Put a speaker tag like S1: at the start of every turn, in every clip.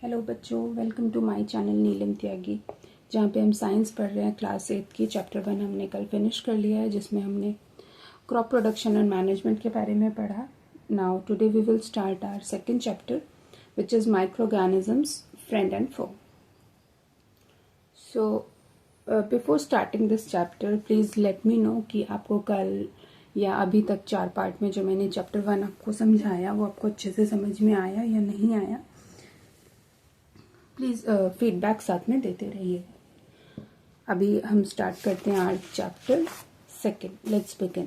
S1: Hello बच्चों, welcome to my channel नीलम त्यागी, जहाँ पे हम साइंस पढ़ रहे हैं। क्लास 8 की चैप्टर 1 हमने कल फिनिश कर लिया है, जिसमें हमने क्रॉप प्रोडक्शन एंड मैनेजमेंट के बारे में पढ़ा। Now today we will start our second chapter which is microorganisms, friend and foe. So before starting this chapter please let me know कि आपको कल या अभी तक 4 पार्ट में जो मैंने चैप्टर 1 आपको समझाया वो आपको अच्छे से समझ में आया या नहीं आया। प्लीज़ फीडबैक साथ में देते रहिए। अभी हम स्टार्ट करते हैं our chapter second. Let's begin.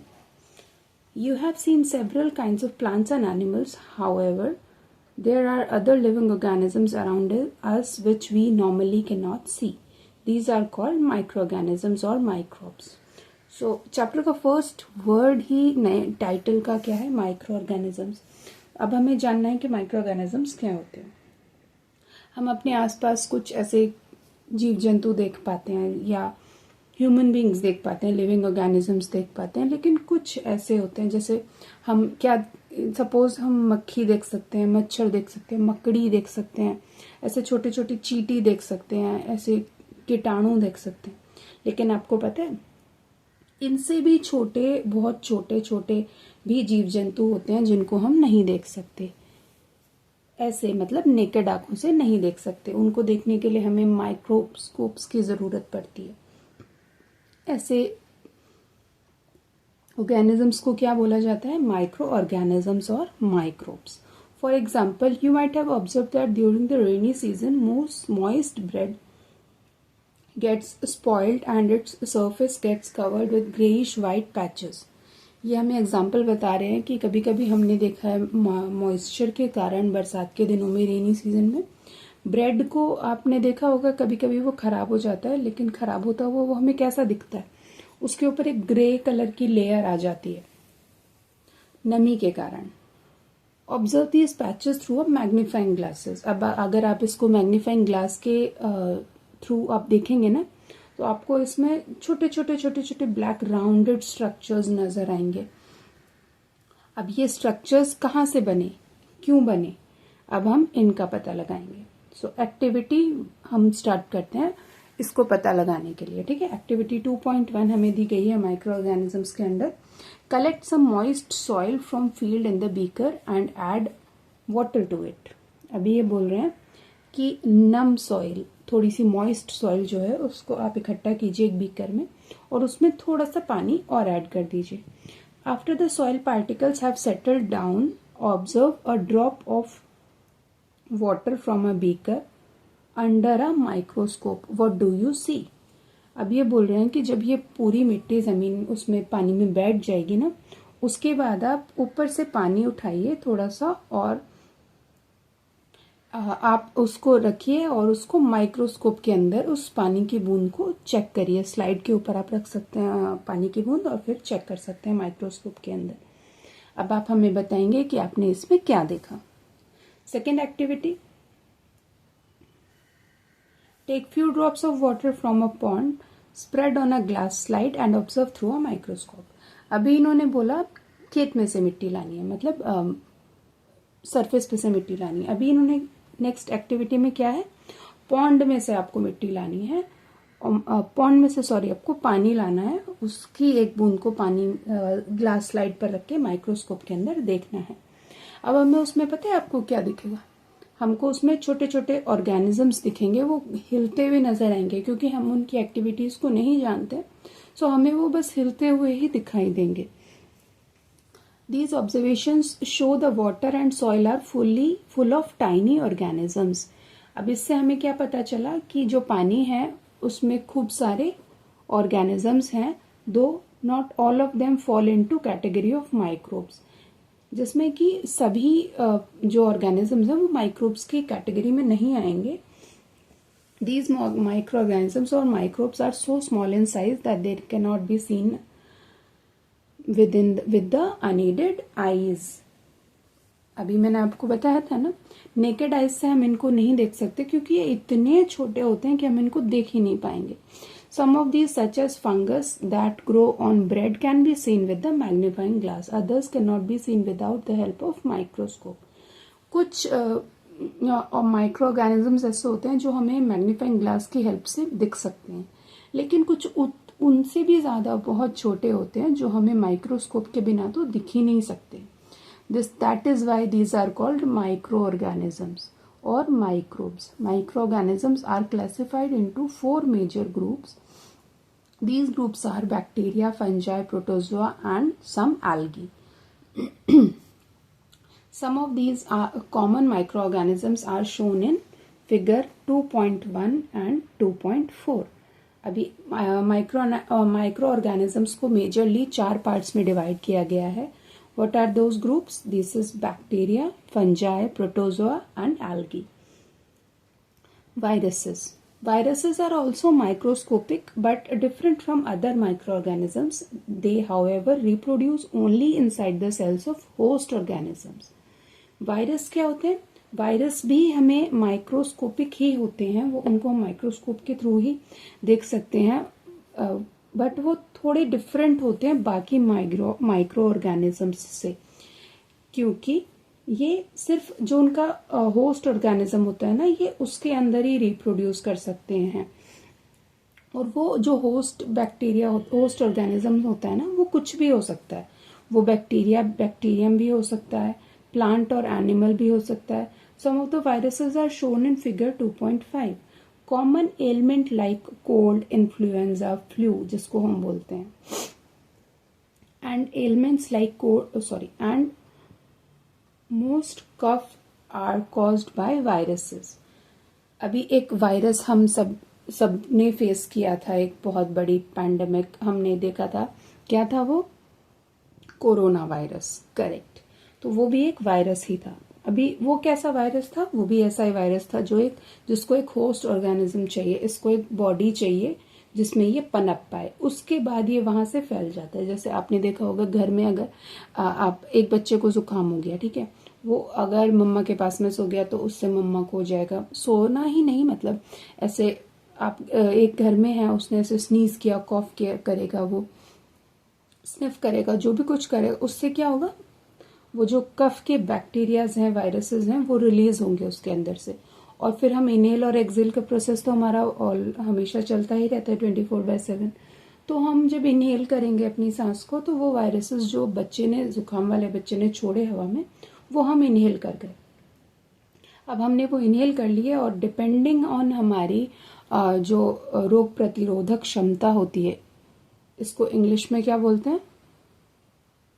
S1: You have seen several kinds of plants and animals. However, there are other living organisms around us which we normally cannot see. These are called microorganisms or microbes. So, chapter का first word ही नए title का क्या है? Microorganisms. अब हमें जानना है कि माइक्रोऑर्गेनिजम्स क्या होते हैं। हम अपने आसपास कुछ ऐसे जीव जंतु देख पाते हैं या ह्यूमन बींग्स देख पाते हैं, लिविंग ऑर्गेनिजम्स देख पाते हैं, लेकिन कुछ ऐसे होते हैं जैसे हम क्या सपोज हम मक्खी देख सकते हैं, मच्छर देख सकते हैं, मकड़ी देख सकते हैं, ऐसे छोटे छोटे चींटी देख सकते हैं, ऐसे कीटाणु देख सकते हैं। लेकिन आपको पता है इनसे भी छोटे, बहुत छोटे छोटे भी जीव जंतु होते हैं जिनको हम नहीं देख सकते। ऐसे मतलब नेकेड आंखों से नहीं देख सकते। उनको देखने के लिए हमें माइक्रोस्कोप्स की जरूरत पड़ती है। ऐसे ऑर्गेनिजम्स को क्या बोला जाता है? माइक्रो ऑर्गेनिजम्स और microbes. For example, you might have observe that during the rainy season moist bread gets spoiled and its surface gets covered with greyish white patches. ये हमें एग्जाम्पल बता रहे हैं कि कभी कभी हमने देखा है मॉइस्चर के कारण बरसात के दिनों में, रेनी सीजन में ब्रेड को आपने देखा होगा कभी कभी वो खराब हो जाता है। लेकिन खराब होता हुआ वो हमें कैसा दिखता है? उसके ऊपर एक ग्रे कलर की लेयर आ जाती है नमी के कारण। Observe these patches through a magnifying glasses. अब अगर आप इसको मैग्नीफाइंग ग्लास के थ्रू आप देखेंगे ना, तो आपको इसमें छोटे छोटे छोटे छोटे ब्लैक राउंडेड स्ट्रक्चर्स नजर आएंगे। अब ये स्ट्रक्चर्स कहाँ से बने, क्यों बने, अब हम इनका पता लगाएंगे। सो एक्टिविटी हम स्टार्ट करते हैं इसको पता लगाने के लिए। ठीक है, एक्टिविटी 2.1 हमें दी गई है माइक्रो ऑर्गेनिजम्स के अंदर। Collect some moist soil from field in the beaker and add water to it. अभी ये बोल रहे हैं कि नम सॉइल, थोड़ी सी मॉइस्ट सॉइल जो है उसको आप इकट्ठा कीजिए एक बीकर में और उसमें थोड़ा सा पानी और ऐड कर दीजिए। After the soil particles have settled down, observe a drop of water from a beaker under a microscope. What do you see? अब ये बोल रहे हैं कि जब ये पूरी मिट्टी जमीन उसमें पानी में बैठ जाएगी ना, उसके बाद आप ऊपर से पानी उठाइए थोड़ा सा और आप उसको रखिए और उसको माइक्रोस्कोप के अंदर उस पानी की बूंद को चेक करिए। स्लाइड के ऊपर आप रख सकते हैं पानी की बूंद और फिर चेक कर सकते हैं माइक्रोस्कोप के अंदर। अब आप हमें बताएंगे कि आपने इसमें क्या देखा। Second activity, take few drops of water from a pond, spread on a glass slide and observe through a microscope. अभी इन्होंने बोला खेत में से मिट्टी लानी है, मतलब सरफेस पे से मिट्टी लानी है। अभी इन्होंने नेक्स्ट एक्टिविटी में क्या है, पॉन्ड में से आपको मिट्टी लानी है, पॉन्ड में से आपको पानी लाना है, उसकी एक बूंद को पानी ग्लास स्लाइड पर रख के माइक्रोस्कोप के अंदर देखना है। अब हमें उसमें पता है आपको क्या दिखेगा? हमको उसमें छोटे छोटे ऑर्गेनिजम्स दिखेंगे, वो हिलते हुए नजर आएंगे क्योंकि हम उनकी एक्टिविटीज को नहीं जानते। सो हमें वो बस हिलते हुए ही दिखाई देंगे। These observations show the water and soil are full of tiny organisms. अब इससे हमें क्या पता चला कि जो पानी है उसमें खूब सारे organisms हैं, though not all of them fall into category of microbes. जिसमें कि सभी जो organisms हैं वो microbes की कैटेगरी में नहीं आएंगे। These microorganisms or microbes are so small in size that they cannot be seen with the unaided eyes. अभी मैंने आपको बताया था ना, नेकेड आइज से हम इनको नहीं देख सकते क्योंकि ये इतने छोटे होते हैं कि हम इनको देख ही नहीं पाएंगे। Some of these such as fungus that grow on bread can be seen with the magnifying glass, others can not be seen without the help of microscope. कुछ और माइक्रो ऑर्गेनिजम्स ऐसे होते हैं जो हमें मैग्नीफाइंग ग्लास की help से दिख सकते हैं, लेकिन कुछ उनसे भी ज़्यादा बहुत छोटे होते हैं जो हमें माइक्रोस्कोप के बिना तो दिख ही नहीं सकते. That is why these are called microorganisms or microbes. Microorganisms are classified into 4 major groups. These groups are bacteria, fungi, protozoa and some algae. Some of these common microorganisms are shown in figure 2.1 and 2.4. अभी micro organisms को majorly 4 parts में divide किया गया है. What are those groups? This is bacteria, fungi, protozoa and algae. Viruses. Viruses are also microscopic but different from other microorganisms. They, however, reproduce only inside the cells of host organisms. Virus क्या होते हैं? Virus भी हमें microscopic ही होते हैं, वो उनको हम माइक्रोस्कोप के थ्रू ही देख सकते हैं, बट वो थोड़े डिफरेंट होते हैं बाकी माइक्रो ऑर्गेनिजम्स से, क्योंकि ये सिर्फ जो उनका होस्ट ऑर्गेनिज्म होता है ना, ये उसके अंदर ही रिप्रोड्यूस कर सकते हैं. और वो जो होस्ट बैक्टीरिया होस्ट ऑर्गेनिज्म होता है ना, वो कुछ भी हो सकता है. वो बैक्टीरियम भी हो सकता है, प्लांट और एनिमल भी हो सकता है. Some of the viruses are shown in figure 2.5. Common element like cold, influenza, flu जिसको हम बोलते हैं, and elements like and most cough are caused by viruses. अभी एक वायरस हम सब ने फेस किया था, एक बहुत बड़ी पैंडेमिक हमने देखा था. क्या था वो? Corona virus. करेक्ट. तो वो भी एक वायरस ही था. अभी वो कैसा वायरस था? वो भी ऐसा ही वायरस था जिसको एक होस्ट ऑर्गेनिज्म चाहिए, इसको एक बॉडी चाहिए जिसमें ये पनप पाए, उसके बाद ये वहां से फैल जाता है. जैसे आपने देखा होगा घर में, अगर आप एक बच्चे को जुकाम हो गया, ठीक है, वो अगर मम्मा के पास में सो गया तो उससे मम्मा को हो जाएगा. सोना ही नहीं, मतलब ऐसे आप एक घर में है, उसने ऐसे स्नीज किया, कॉफ किया, करेगा, वो स्निफ करेगा, जो भी कुछ करेगा, उससे क्या होगा? वो जो कफ के बैक्टीरियाज हैं, वायरसेस हैं, वो रिलीज होंगे उसके अंदर से. और फिर हम इनहेल और एक्सेल का प्रोसेस तो हमारा हमेशा चलता ही रहता है 24/7. तो हम जब इनहेल करेंगे अपनी सांस को, तो वो वायरसेस जो जुकाम वाले बच्चे ने छोड़े हवा में, वो हम इनहेल कर गए. अब हमने वो इनहेल कर लिए, और डिपेंडिंग ऑन हमारी जो रोग प्रतिरोधक क्षमता होती है, इसको इंग्लिश में क्या बोलते हैं?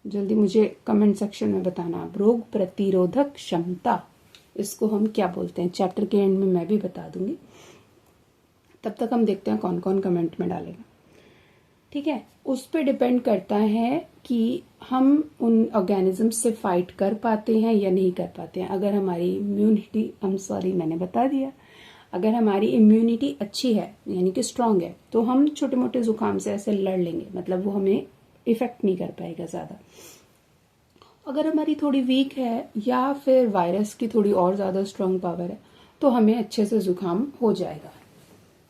S1: जल्दी मुझे कमेंट सेक्शन में बताना आप. रोग प्रतिरोधक क्षमता, इसको हम क्या बोलते हैं? चैप्टर के एंड में मैं भी बता दूंगी. तब तक हम देखते हैं कौन कौन कमेंट में डालेगा. ठीक है, उस पर डिपेंड करता है कि हम उन ऑर्गेनिज्म से फाइट कर पाते हैं या नहीं कर पाते हैं. अगर हमारी इम्यूनिटी, मैंने बता दिया, अगर हमारी इम्यूनिटी अच्छी है, यानी कि स्ट्रांग है, तो हम छोटे मोटे जुकाम से ऐसे लड़ लेंगे, मतलब वो हमें इफेक्ट नहीं कर पाएगा ज्यादा. अगर हमारी थोड़ी वीक है, या फिर वायरस की थोड़ी और ज्यादा स्ट्रांग पावर है, तो हमें अच्छे से जुकाम हो जाएगा.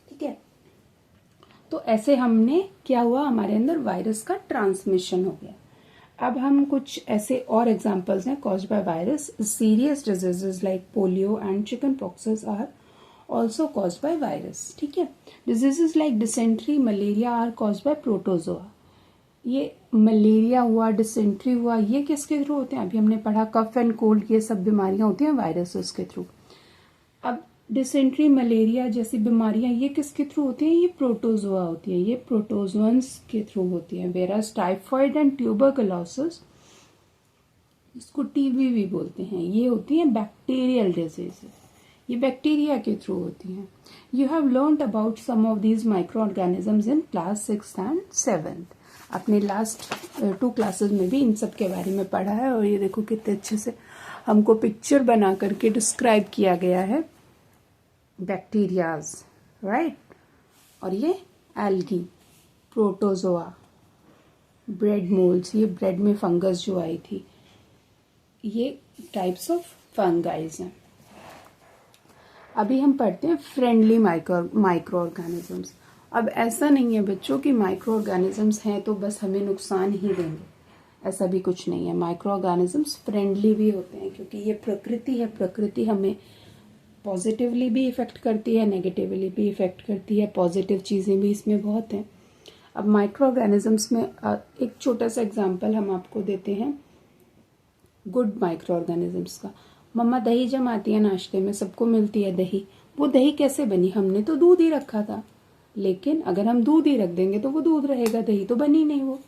S1: ठीक है, तो ऐसे हमने क्या हुआ, हमारे अंदर वायरस का ट्रांसमिशन हो गया. अब हम कुछ ऐसे और एग्जांपल्स हैं caused by virus. Serious diseases like polio and chicken poxes are also caused by virus. ठीक है, diseases like dysentery, malaria are caused by protozoa. ये मलेरिया हुआ, डिसेंट्री हुआ, ये किसके थ्रू होते हैं? अभी हमने पढ़ा कफ एंड कोल्ड, ये सब बीमारियां होती हैं वायरसेस के थ्रू. अब डिसेंट्री, मलेरिया जैसी बीमारियां, ये किसके थ्रू होती हैं? ये प्रोटोजोआ होती है, ये प्रोटोजोन्स के थ्रू होती हैं. वेरास टाइफॉइड एंड ट्यूबरकुलोसिस, इसको टीबी भी बोलते हैं, ये होती हैं बैक्टीरियल डिजीजेस, ये बैक्टीरिया के थ्रू होती हैं. You have learned about some of these microorganisms in class 6th and 7th. अपने लास्ट 2 क्लासेस में भी इन सब के बारे में पढ़ा है. और ये देखो कितने अच्छे से हमको पिक्चर बना करके डिस्क्राइब किया गया है बैक्टीरियाज, राइट. और ये एल्गी, प्रोटोजोआ, ब्रेड मोल्ड्स, ये ब्रेड में फंगस जो आई थी, ये टाइप्स ऑफ फंगाइज हैं. अभी हम पढ़ते हैं फ्रेंडली माइक्रो ऑर्गेनिजम्स. अब ऐसा नहीं है बच्चों कि माइक्रो ऑर्गेनिजम्स हैं तो बस हमें नुकसान ही देंगे, ऐसा भी कुछ नहीं है. माइक्रो ऑर्गेनिजम्स फ्रेंडली भी होते हैं, क्योंकि ये प्रकृति है, प्रकृति हमें पॉजिटिवली भी इफ़ेक्ट करती है, नेगेटिवली भी इफ़ेक्ट करती है। पॉजिटिव चीज़ें भी इसमें बहुत हैं। अब माइक्रो ऑर्गेनिजम्स में एक छोटा सा एग्जांपल हम आपको देते हैं गुड माइक्रो ऑर्गेनिजम्स का। मम्मा दही जमाती है नाश्ते में, सबको मिलती है दही। वो दही कैसे बनी? हमने तो दूध ही रखा था, लेकिन अगर हम दूध ही रख देंगे तो वो दूध रहेगा, दही तो बनी नहीं वो।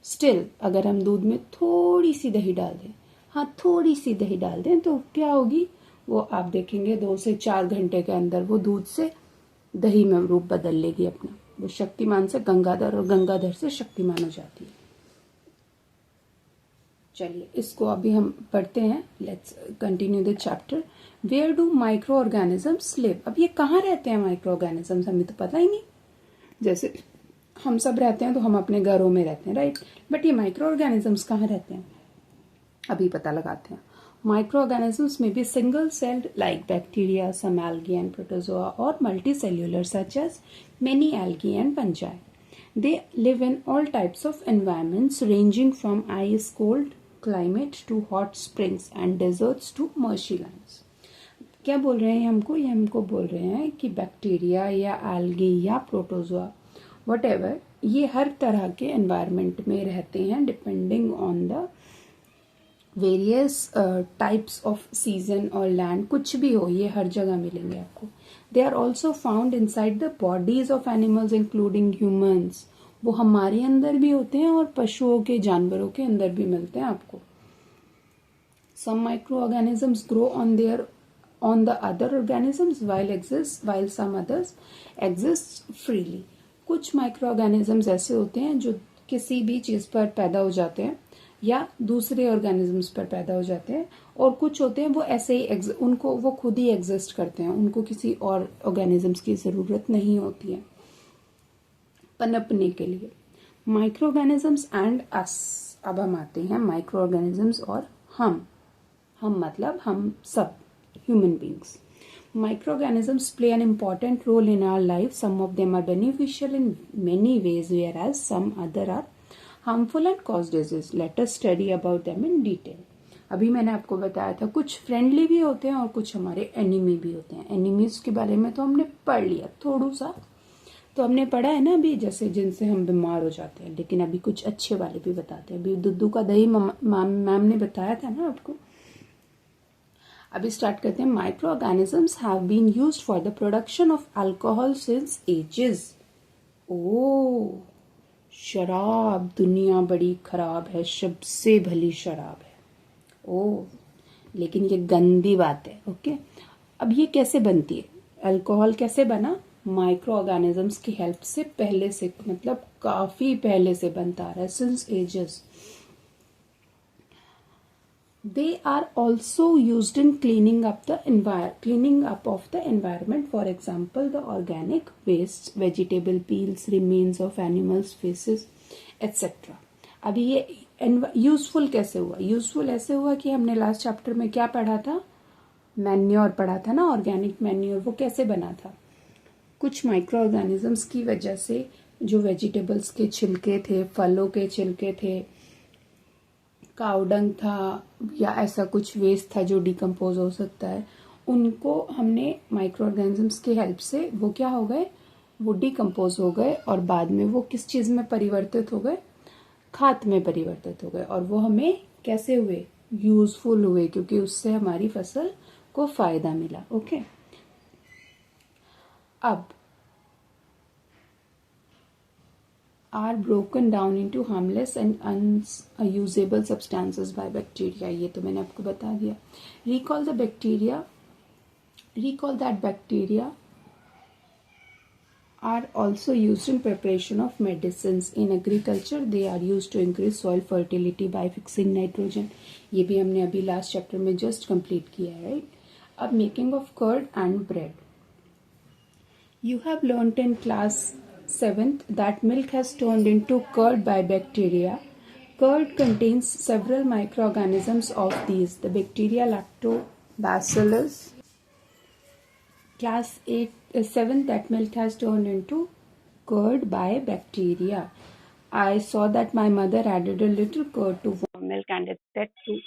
S1: स्टिल अगर हम दूध में थोड़ी सी दही डाल दें, हाँ थोड़ी सी दही डाल दें, तो क्या होगी? वो आप देखेंगे 2 से 4 घंटे के अंदर वो दूध से दही में रूप बदल लेगी अपना। वो शक्तिमान से गंगाधर और गंगाधर से शक्तिमान हो जाती है। चलिए इसको अभी हम पढ़ते हैं। Let's continue the chapter. Where do microorganisms live? अब ये कहाँ रहते हैं माइक्रो ऑर्गेनिजम्स? हमें तो पता ही नहीं। जैसे हम सब रहते हैं तो हम अपने घरों में रहते हैं, राइट? बट ये माइक्रो ऑर्गेनिजम्स कहाँ रहते हैं, अभी पता लगाते हैं। Microorganisms may be single-celled like bacteria, some algae and protozoa, or multicellular such as many algae and fungi. They live in all types of environments ranging from ice cold climate to hot springs and deserts to marshy lands. क्या बोल रहे हैं हमको? ये हमको बोल रहे हैं कि बैक्टीरिया या algae या प्रोटोजोआ whatever, ये हर तरह के एनवायरनमेंट में रहते हैं depending on the various types of season और लैंड, कुछ भी हो ये हर जगह मिलेंगे आपको। They are also found inside the bodies of animals including humans. वो हमारे अंदर भी होते हैं और पशुओं के, जानवरों के अंदर भी मिलते हैं आपको। Some microorganisms grow on the other organisms while some others exist freely. कुछ माइक्रो ऑर्गेनिजम्स ऐसे होते हैं जो किसी भी चीज पर पैदा हो जाते हैं या दूसरे ऑर्गेनिजम्स पर पैदा हो जाते हैं, और कुछ होते हैं वो ऐसे ही उनको वो खुद ही एग्जिस्ट करते हैं, उनको किसी और ऑर्गेनिजम्स की जरूरत नहीं होती है पनपने के लिए। माइक्रो ऑर्गेनिजम्स एंड अस। अब हम आते हैं माइक्रो ऑर्गेनिजम्स और हम मतलब हम सब human beings. Microorganisms play an important role in our life. Some of them are beneficial in many ways, whereas some other are harmful and cause disease. Let us study about them in detail. अभी मैंने आपको बताया था कुछ friendly भी होते हैं और कुछ हमारे एनिमी भी होते हैं। एनिमीज के बारे में तो हमने पढ़ लिया थोड़ा सा, तो हमने पढ़ा है ना अभी, जैसे जिनसे हम बीमार हो जाते हैं। लेकिन अभी कुछ अच्छे वाले भी बताते हैं। अभी दुद्धू का दही मैम ने बताया था ना आपको। अभी स्टार्ट करते हैं। Microorganisms have been used for the production of alcohol since ages. ओ शराब, दुनिया बड़ी खराब है, सबसे भली शराब है। ओ लेकिन ये गंदी बात है। ओके, अब ये कैसे बनती है? अल्कोहल कैसे बना? माइक्रो ऑर्गेनिजम्स की हेल्प से पहले से, मतलब काफी पहले से बनता रहा है, since ages. They are also used in cleaning up of the environment. For example, the organic wastes, vegetable peels, remains of animals' feces, etc. अभी ये यूजफुल कैसे हुआ? यूजफुल ऐसे हुआ कि हमने लास्ट चैप्टर में क्या पढ़ा था? मैन्योर पढ़ा था ना, ऑर्गेनिक मैन्योर। वो कैसे बना था? कुछ माइक्रो ऑर्गेनिजम्स की वजह से जो वेजिटेबल्स के छिलके थे, फलों के छिलके थे, काउडंग था या ऐसा कुछ वेस्ट था जो डिकम्पोज हो सकता है, उनको हमने माइक्रो ऑर्गेनिजम्स की हेल्प से वो क्या हो गए? वो डिकम्पोज हो गए और बाद में वो किस चीज में परिवर्तित हो गए? खाद में परिवर्तित हो गए। और वो हमें कैसे हुए? यूजफुल हुए, क्योंकि उससे हमारी फसल को फायदा मिला। ओके, अब are broken down into harmless and unusable substances by bacteria. ये तो मैंने आपको बता दिया। Recall that bacteria are also used in preparation of medicines. In agriculture, they are used to increase soil fertility by fixing nitrogen. ये भी हमने अभी लास्ट चैप्टर में जस्ट कंप्लीट किया है, राइट? अब making of curd and bread. You have learnt in class 7th that milk has turned into curd by bacteria. Curd contains several microorganisms of these. The bacteria Lactobacillus. Class 7th that milk has turned into curd by bacteria. I saw that my mother added a little curd to warm milk and it that too